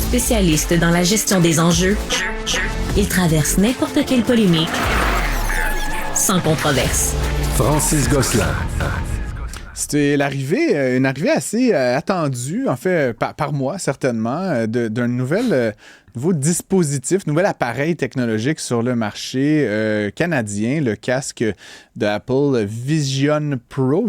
Spécialiste dans la gestion des enjeux, il traverse n'importe quelle polémique sans controverse. Francis Gosselin. C'était une arrivée assez attendue, en fait, par moi, certainement, d'un nouveau dispositif, nouvel appareil technologique sur le marché canadien, le casque d'Apple Vision Pro,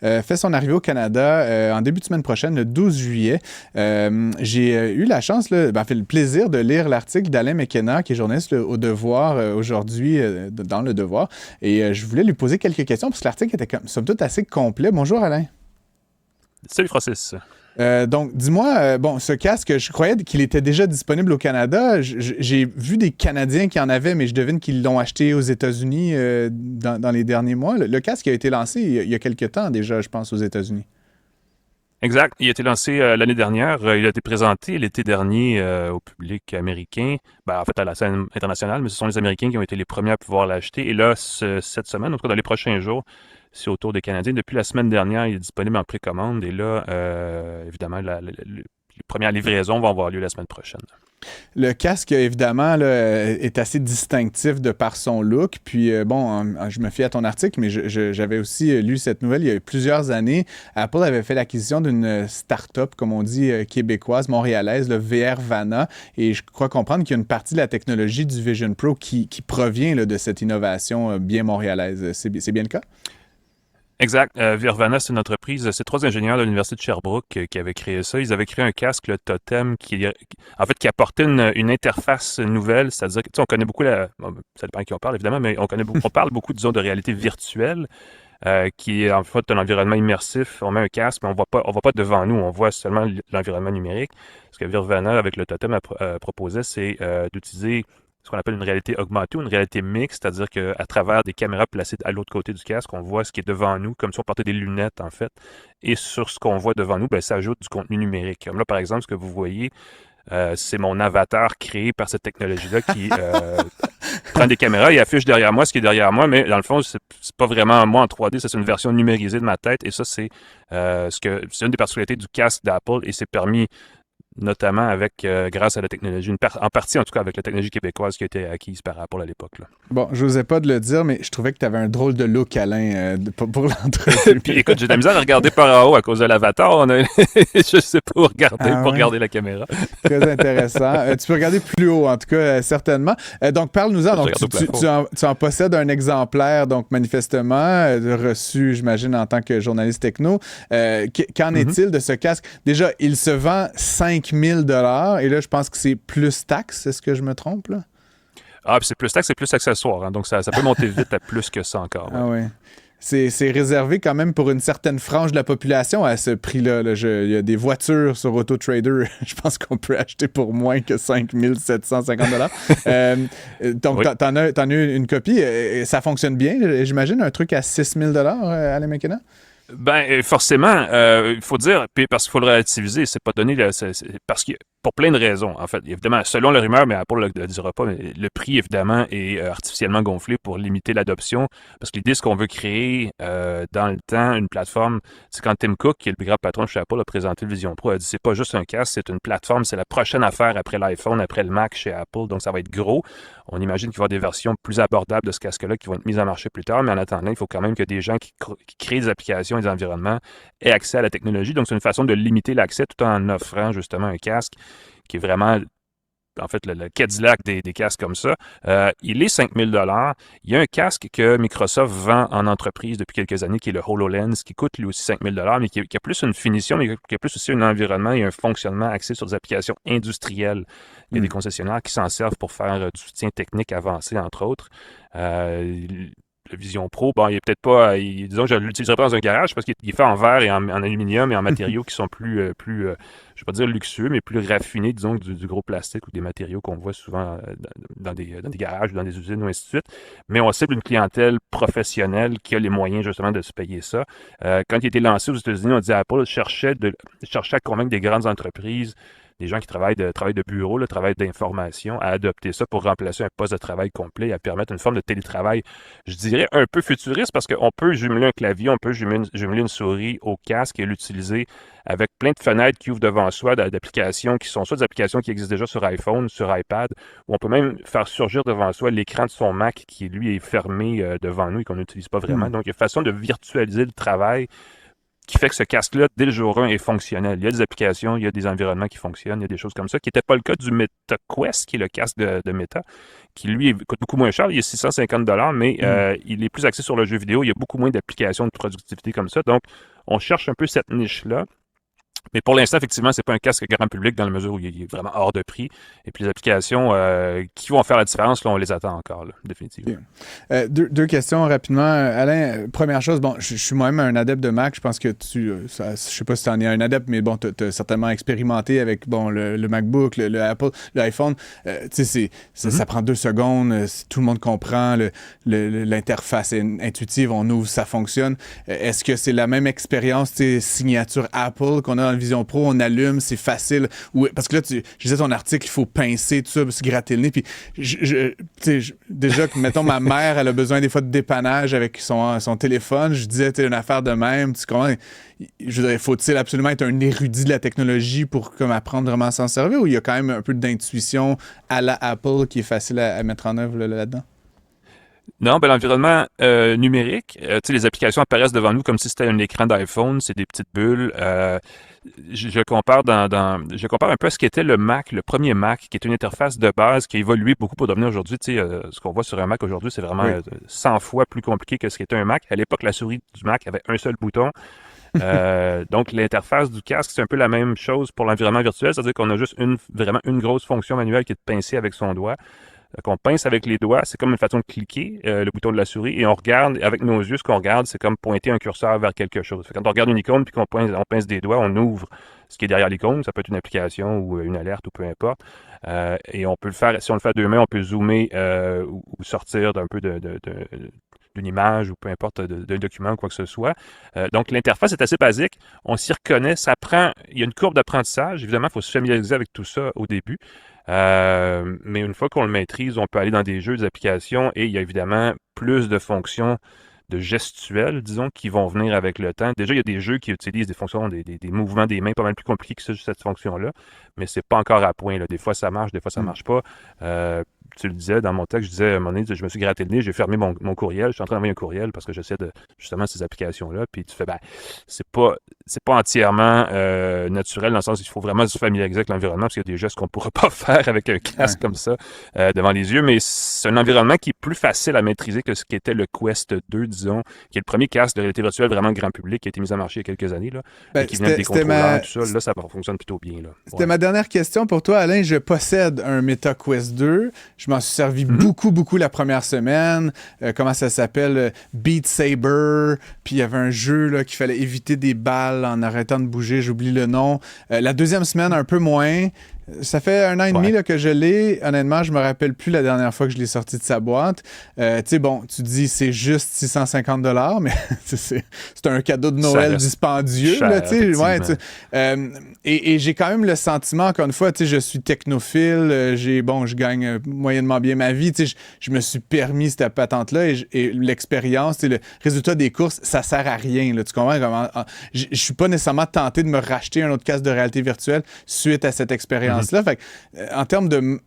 fait son arrivée au Canada en début de semaine prochaine, le 12 juillet. J'ai eu la chance, fait le plaisir de lire l'article d'Alain McKenna, qui est journaliste au Devoir aujourd'hui, dans le Devoir, et je voulais lui poser quelques questions, parce que l'article était, somme toute, assez complet. Bonjour, Alain. Salut, Francis. Donc, dis-moi, ce casque, je croyais qu'il était déjà disponible au Canada. J'ai vu des Canadiens qui en avaient, mais je devine qu'ils l'ont acheté aux États-Unis dans les derniers mois. Le casque a été lancé il y a quelques temps déjà, je pense, aux États-Unis. Exact. Il a été lancé l'année dernière. Il a été présenté l'été dernier au public américain. En fait, à la scène internationale, mais ce sont les Américains qui ont été les premiers à pouvoir l'acheter. Et là, cette semaine, en tout cas dans les prochains jours, c'est au tour des Canadiens. Depuis la semaine dernière, il est disponible en précommande. Et là, évidemment, les premières livraisons vont avoir lieu la semaine prochaine. Le casque, évidemment, là, est assez distinctif de par son look. Puis, je me fie à ton article, mais j'avais aussi lu cette nouvelle il y a plusieurs années. Apple avait fait l'acquisition d'une start-up, comme on dit, québécoise, montréalaise, le VRVANA. Et je crois comprendre qu'il y a une partie de la technologie du Vision Pro qui provient là, de cette innovation bien montréalaise. C'est bien le cas? Exact. VRVANA, c'est une entreprise, c'est 3 ingénieurs de l'Université de Sherbrooke qui avaient créé ça. Ils avaient créé un casque, le Totem, qui apportait une interface nouvelle, c'est-à-dire que, on connaît beaucoup ça dépend qui on parle, évidemment, mais on parle beaucoup, disons, de réalité virtuelle, qui est en fait un environnement immersif. On met un casque, mais on voit pas devant nous, on voit seulement l'environnement numérique. Ce que VRVANA, avec le Totem, proposait, c'est d'utiliser ce qu'on appelle une réalité augmentée ou une réalité mixte, c'est-à-dire qu'à travers des caméras placées à l'autre côté du casque, on voit ce qui est devant nous, comme si on portait des lunettes, en fait. Et sur ce qu'on voit devant nous, ça ajoute du contenu numérique. Comme là, par exemple, ce que vous voyez, c'est mon avatar créé par cette technologie-là qui prend des caméras et affiche derrière moi ce qui est derrière moi, mais dans le fond, c'est pas vraiment moi en 3D, ça, c'est une version numérisée de ma tête. Et ça, c'est une des particularités du casque d'Apple et c'est permis notamment grâce à la technologie, en partie en tout cas avec la technologie québécoise qui a été acquise par Apple à l'époque. Là. Bon, je n'osais pas de le dire, mais je trouvais que tu avais un drôle de look, Alain, pour l'entrevue. Puis écoute, j'ai de la misère à regarder par en haut à cause de l'avatar. Je sais pas où regarder pour regarder la caméra. Très intéressant. Tu peux regarder plus haut, en tout cas, certainement. Donc, parle-nous-en. Donc, tu en possèdes un exemplaire, donc manifestement, reçu, j'imagine, en tant que journaliste techno. Qu'en est-il de ce casque? Déjà, il se vend 5 000 $ et là, je pense que c'est plus taxe. Est-ce que je me trompe, là? Ah, puis c'est plus taxe, c'est plus accessoire. Hein, donc, ça peut monter vite à plus que ça encore. Ah oui. C'est réservé quand même pour une certaine frange de la population à ce prix-là. Là. Il y a des voitures sur AutoTrader, je pense qu'on peut acheter pour moins que 5 750 $. Donc, oui. T'en as eu une copie. Ça fonctionne bien, j'imagine, un truc à 6 000 $, Alain McKenna? Forcément, il faut dire, parce qu'il faut le relativiser, c'est pas donné, parce que pour plein de raisons, en fait. Évidemment, selon la rumeur, mais Apple ne le dira pas, mais le prix, évidemment, est artificiellement gonflé pour limiter l'adoption, parce que l'idée, c'est qu'on veut créer dans le temps une plateforme. C'est quand Tim Cook, qui est le plus grand patron de chez Apple, a présenté le Vision Pro, a dit c'est pas juste un casque, c'est une plateforme, c'est la prochaine affaire après l'iPhone, après le Mac chez Apple, donc ça va être gros. On imagine qu'il va y avoir des versions plus abordables de ce casque-là qui vont être mises en marché plus tard, mais en attendant, il faut quand même que des gens qui créent des applications et des environnements aient accès à la technologie. Donc, c'est une façon de limiter l'accès tout en offrant justement un casque qui est vraiment, en fait, le Cadillac des casques comme ça. Il est 5 000 $. Il y a un casque que Microsoft vend en entreprise depuis quelques années, qui est le HoloLens, qui coûte lui aussi 5 000 $, mais qui a plus une finition, mais qui a plus aussi un environnement et un fonctionnement axé sur des applications industrielles. Il y a des concessionnaires qui s'en servent pour faire du soutien technique avancé, entre autres. Le Vision Pro, il est peut-être pas, disons que je ne l'utiliserai pas dans un garage parce qu'il est fait en verre et en aluminium et en matériaux qui sont plus je ne vais pas dire luxueux, mais plus raffinés, disons, que du gros plastique ou des matériaux qu'on voit souvent dans des garages ou dans des usines ou ainsi de suite. Mais on cible une clientèle professionnelle qui a les moyens justement de se payer ça. Quand il a été lancé aux États-Unis, on dit Apple cherchait à convaincre des grandes entreprises des gens qui travaillent de bureau, le travail d'information, à adopter ça pour remplacer un poste de travail complet, à permettre une forme de télétravail, je dirais un peu futuriste, parce qu'on peut jumeler un clavier, on peut jumeler une souris au casque et l'utiliser avec plein de fenêtres qui ouvrent devant soi d'applications qui sont soit des applications qui existent déjà sur iPhone, sur iPad, ou on peut même faire surgir devant soi l'écran de son Mac qui, lui, est fermé devant nous et qu'on n'utilise pas vraiment. Donc, il y a une façon de virtualiser le travail qui fait que ce casque-là, dès le jour 1, est fonctionnel. Il y a des applications, il y a des environnements qui fonctionnent, il y a des choses comme ça, qui n'était pas le cas du Meta Quest, qui est le casque de Meta, qui, lui, coûte beaucoup moins cher. Il est 650 mais il est plus axé sur le jeu vidéo. Il y a beaucoup moins d'applications de productivité comme ça. Donc, on cherche un peu cette niche-là. Mais pour l'instant, effectivement, c'est pas un casque grand public dans la mesure où il est vraiment hors de prix. Et puis les applications qui vont faire la différence, là, on les attend encore, là, définitivement. Deux questions rapidement. Alain, première chose, bon, je suis moi-même un adepte de Mac. Je pense que je sais pas si tu en es un adepte, mais bon, tu as certainement expérimenté avec bon, le MacBook, le Apple, l'iPhone. Tu sais, ça prend 2 secondes. Tout le monde comprend. L'interface est intuitive. On ouvre, ça fonctionne. Est-ce que c'est la même expérience, signature Apple qu'on a dans le Vision Pro, on allume, c'est facile. Parce que là, je disais ton article, il faut pincer, tout ça, se gratter le nez. Puis, déjà, mettons, ma mère, elle a besoin des fois de dépannage avec son téléphone. Je disais, une affaire de même. Tu comprends? Je dirais, faut-il absolument être un érudit de la technologie pour comme, apprendre vraiment à s'en servir ou il y a quand même un peu d'intuition à la Apple qui est facile à mettre en œuvre là-dedans? Non, l'environnement numérique, les applications apparaissent devant nous comme si c'était un écran d'iPhone, c'est des petites bulles. Je compare je compare un peu à ce qu'était le Mac, le premier Mac, qui est une interface de base qui a évolué beaucoup pour devenir aujourd'hui. Ce qu'on voit sur un Mac aujourd'hui, c'est vraiment 100 fois plus compliqué que ce qu'était un Mac. À l'époque, la souris du Mac avait un seul bouton. Donc, l'interface du casque, c'est un peu la même chose pour l'environnement virtuel, c'est-à-dire qu'on a juste vraiment une grosse fonction manuelle qui est de pincer avec son doigt. Qu'on pince avec les doigts, c'est comme une façon de cliquer le bouton de la souris et on regarde, avec nos yeux, ce qu'on regarde, c'est comme pointer un curseur vers quelque chose. Quand on regarde une icône puis qu'on pince des doigts, on ouvre ce qui est derrière l'icône. Ça peut être une application ou une alerte ou peu importe. Et on peut le faire, si on le fait à 2 mains, on peut zoomer ou sortir d'un peu d'une image ou peu importe, d'un document ou quoi que ce soit. Donc, l'interface est assez basique. On s'y reconnaît. Il y a une courbe d'apprentissage. Évidemment, il faut se familiariser avec tout ça au début. Mais une fois qu'on le maîtrise, on peut aller dans des jeux, des applications et il y a évidemment plus de fonctions de gestuels, disons, qui vont venir avec le temps. Déjà, il y a des jeux qui utilisent des fonctions, des mouvements des mains pas mal plus compliqués que cette fonction-là, mais c'est pas encore à point, là. Des fois, ça marche, des fois, ça marche pas. Tu le disais, dans mon texte, je disais, à un moment donné, je me suis gratté le nez, j'ai fermé mon courriel, je suis en train d'envoyer un courriel parce que j'essaie de, justement, ces applications-là, puis tu fais, c'est pas entièrement naturel dans le sens où il faut vraiment se familiariser avec l'environnement parce qu'il y a des gestes qu'on ne pourra pas faire avec un casque comme ça devant les yeux, mais c'est un environnement qui est plus facile à maîtriser que ce qu'était le Quest 2, disons, qui est le premier casque de réalité virtuelle vraiment grand public qui a été mis en marché il y a quelques années, là, et qui venait avec des contrôleurs, tout ça. Là, ça fonctionne plutôt bien. Là. C'était ma dernière question pour toi, Alain. Je possède un Meta Quest 2. Je m'en suis servi beaucoup la première semaine. Comment ça s'appelle? Beat Saber. Puis il y avait un jeu là, qu'il fallait éviter des balles en arrêtant de bouger. J'oublie le nom. La deuxième semaine, un peu moins. Ça fait 1 an et demi là, que je l'ai. Honnêtement, je me rappelle plus la dernière fois que je l'ai sorti de sa boîte. Tu sais, bon, tu dis c'est juste 650 $, mais c'est un cadeau de Noël dispendieux. Cher, là, et j'ai quand même le sentiment, encore une fois, je suis technophile. Je gagne moyennement bien ma vie. Je me suis permis cette patente-là et l'expérience, le résultat des courses, ça sert à rien. Là, tu comprends? Je suis pas nécessairement tenté de me racheter un autre casque de réalité virtuelle suite à cette expérience. Là. Fait en termes de,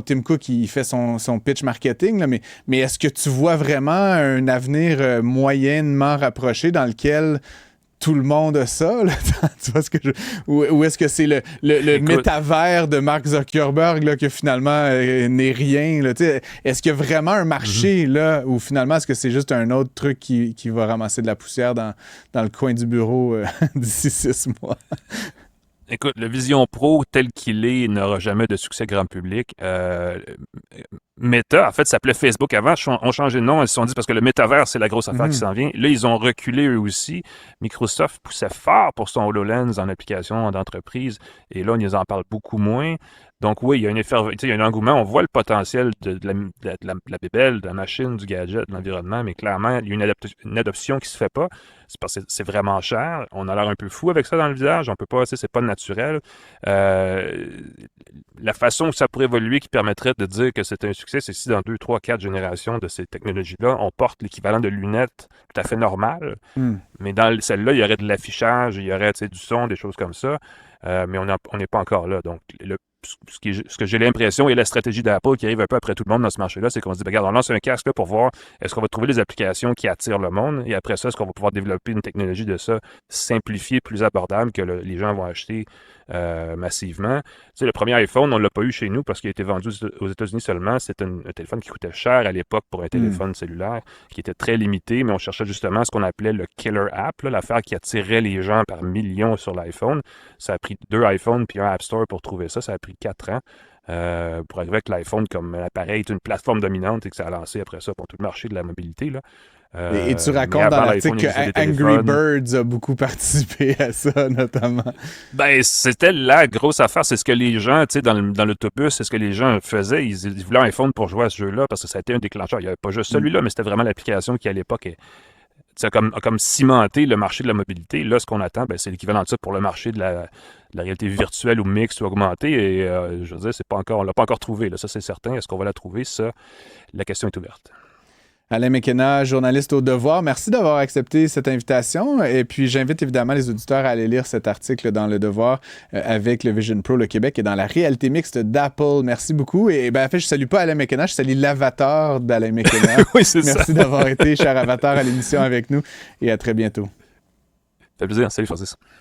Tim Cook, il fait son pitch marketing, là, mais est-ce que tu vois vraiment un avenir moyennement rapproché dans lequel tout le monde a ça? Là? Tu vois ce que ou est-ce que c'est le métavers de Mark Zuckerberg là, que finalement n'est rien? Là, est-ce qu'il y a vraiment un marché là, ou finalement est-ce que c'est juste un autre truc qui va ramasser de la poussière dans le coin du bureau d'ici 6 mois? Écoute, le Vision Pro tel qu'il est n'aura jamais de succès grand public. Meta, en fait, s'appelait Facebook avant, ont changé de nom, ils se sont dit parce que le métavers, c'est la grosse affaire qui s'en vient. Là, ils ont reculé eux aussi. Microsoft poussait fort pour son HoloLens en application d'entreprise et là, on en parle beaucoup moins. Donc oui, il y a il y a un engouement, on voit le potentiel de la bébelle, de la machine, du gadget, de l'environnement, mais clairement, il y a une adoption qui se fait pas. C'est parce que c'est vraiment cher. On a l'air un peu fou avec ça dans le visage. On peut pas, c'est pas naturel. La façon que ça pourrait évoluer qui permettrait de dire que c'est un succès, c'est si dans 2, 3, 4 générations de ces technologies-là, on porte l'équivalent de lunettes tout à fait normales, mais dans celle-là, il y aurait de l'affichage, il y aurait du son, des choses comme ça, mais on n'est pas encore là. Donc, ce que j'ai l'impression, et la stratégie d'Apple qui arrive un peu après tout le monde dans ce marché-là, c'est qu'on se dit, regarde, on lance un casque là pour voir est-ce qu'on va trouver des applications qui attirent le monde, et après ça, est-ce qu'on va pouvoir développer une technologie de ça simplifiée, plus abordable, que les gens vont acheter massivement. Tu sais, le premier iPhone, on ne l'a pas eu chez nous parce qu'il a été vendu aux États-Unis seulement. C'était un téléphone qui coûtait cher à l'époque pour un téléphone cellulaire, qui était très limité, mais on cherchait justement ce qu'on appelait le killer app, là, l'affaire qui attirait les gens par millions sur l'iPhone. Ça a pris 2 iPhones puis un App Store pour trouver ça. Ça a pris 4 ans. Pour arriver avec l'iPhone comme un appareil, une plateforme dominante et que ça a lancé après ça pour tout le marché de la mobilité. Là. Et tu racontes dans l'article que Angry Birds a beaucoup participé à ça, notamment. Ben, c'était la grosse affaire. C'est ce que les gens, tu sais, dans l'autobus, c'est ce que les gens faisaient. Ils voulaient un iPhone pour jouer à ce jeu-là parce que ça a été un déclencheur. Il n'y avait pas juste celui-là, mais c'était vraiment l'application qui, à l'époque, a comme cimenté le marché de la mobilité. Là, ce qu'on attend, ben, c'est l'équivalent de ça pour le marché de la réalité virtuelle ou mixte ou augmentée. Et je veux dire, on ne l'a pas encore trouvé. Là. Ça, c'est certain. Est-ce qu'on va la trouver? Ça, la question est ouverte. Alain McKenna, journaliste au Devoir, merci d'avoir accepté cette invitation. Et puis, j'invite évidemment les auditeurs à aller lire cet article dans Le Devoir avec le Vision Pro, le Québec, et dans la réalité mixte d'Apple. Merci beaucoup. Et en fait, je ne salue pas Alain McKenna, je salue l'avatar d'Alain McKenna. Oui, c'est ça. Merci d'avoir été, cher avatar, à l'émission avec nous et à très bientôt. Ça fait plaisir. Salut, Francis.